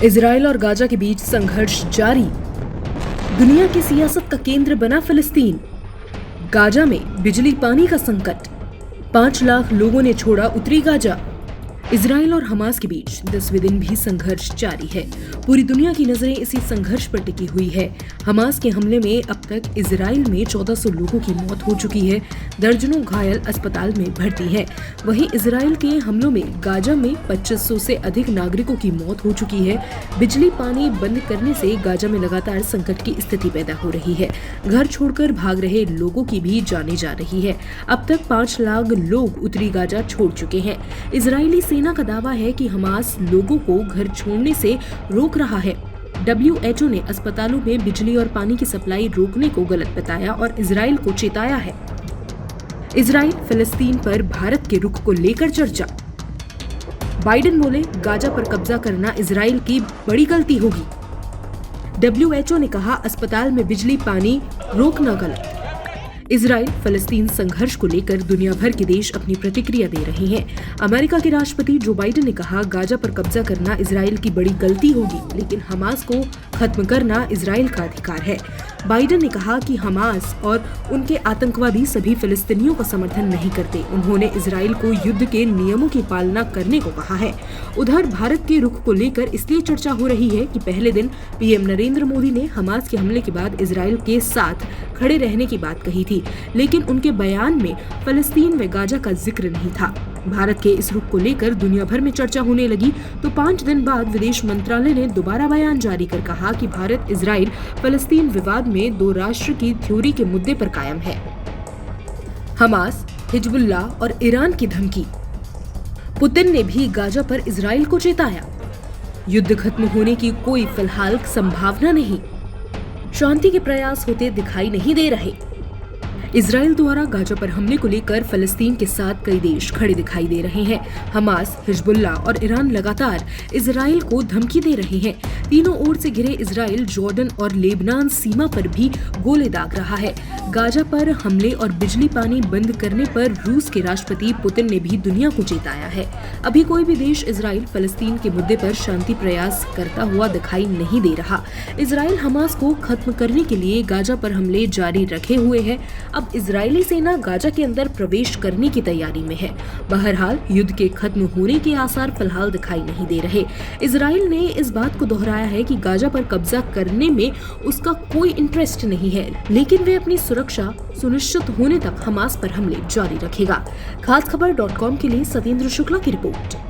Israel और Gaza के बीच संघर्ष जारी। दुनिया की सियासत का केंद्र बना फिलिस्तीन। गाजा में बिजली पानी का संकट। 5 लाख लोगों ने छोड़ा उत्तरी गाजा। इजराइल और हमास के बीच 10वें दिन भी संघर्ष जारी है। पूरी दुनिया की नजरें इसी संघर्ष पर टिकी हुई है। हमास के हमले में अब तक इजराइल में 1400 लोगों की मौत हो चुकी है। दर्जनों घायल अस्पताल में भर्ती हैं। वहीं इजराइल के हमलों में गाजा में 2500 से अधिक नागरिकों की मौत हो चुकी है। बिजली पानी बंद करने से गाजा में लगातार संकट की स्थिति पैदा हो रही है। घर छोड़कर भाग रहे लोगों की भी जाने जा रही है। अब तक 5 लाख लोग उत्तरी गाजा छोड़ चुके हैं। इजरायली सेना का दावा है कि हमास लोगों को घर छोड़ने से रोक रहा है। WHO ने अस्पतालों में बिजली और पानी की सप्लाई रोकने को गलत बताया और इजराइल को चेताया है। इजराइल फिलिस्तीन पर भारत के रुख को लेकर चर्चा। बाइडेन बोले, गाजा पर कब्जा करना इजराइल की बड़ी गलती होगी। WHO ने कहा, अस्पताल में बिजली पानी रोकना गलत। इजराइल फिलिस्तीन संघर्ष को लेकर दुनिया भर के देश अपनी प्रतिक्रिया दे रहे हैं। अमेरिका के राष्ट्रपति जो बाइडेन ने कहा, गाजा पर कब्जा करना इजराइल की बड़ी गलती होगी, लेकिन हमास को खत्म करना इजराइल का अधिकार है। बाइडेन ने कहा कि हमास और उनके आतंकवादी सभी फिलिस्तीनियों का समर्थन नहीं करते। उन्होंने इजराइल को युद्ध के नियमों की पालना करने को कहा है। उधर भारत के रुख को लेकर इसलिए चर्चा हो रही है कि पहले दिन पीएम नरेंद्र मोदी ने हमास के हमले के बाद इजराइल के साथ खड़े रहने की बात कही थी, लेकिन उनके बयान में फिलिस्तीन व गाजा का जिक्र नहीं था। भारत के इस रुख को लेकर दुनिया भर में चर्चा होने लगी तो 5 दिन बाद विदेश मंत्रालय ने दोबारा बयान जारी कर कहा कि भारत इजराइल फिलिस्तीन विवाद में 2 राष्ट्र की थ्योरी के मुद्दे पर कायम है। हमास, हिजबुल्लाह और ईरान की धमकी। पुतिन ने भी गाजा पर इजराइल को चेताया। युद्ध खत्म होने की कोई फिलहाल संभावना नहीं। शांति के प्रयास होते दिखाई नहीं दे रहे। इजराइल द्वारा गाजा पर हमले को लेकर फिलिस्तीन के साथ कई देश खड़े दिखाई दे रहे हैं। हमास, हिजबुल्लाह और ईरान लगातार इजराइल को धमकी दे रहे हैं। तीनों ओर से घिरे इजराइल जॉर्डन और लेबनान सीमा पर भी गोले दाग रहा है। गाजा पर हमले और बिजली पानी बंद करने पर रूस के राष्ट्रपति पुतिन ने भी दुनिया को चेताया है। अभी कोई भी देश इजराइल फिलिस्तीन के मुद्दे पर शांति प्रयास करता हुआ दिखाई नहीं दे रहा। इजराइल हमास को खत्म करने के लिए गाजा पर हमले जारी रखे हुए है। अब इजरायली सेना गाजा के अंदर प्रवेश करने की तैयारी में है। बहरहाल युद्ध के खत्म होने के आसार फिलहाल दिखाई नहीं दे रहे। इजराइल ने इस बात को दोहराया है कि गाजा पर कब्जा करने में उसका कोई इंटरेस्ट नहीं है, लेकिन वे अपनी सुरक्षा सुनिश्चित होने तक हमास पर हमले जारी रखेगा। खासखबर.com के लिए सत्येंद्र शुक्ला की रिपोर्ट।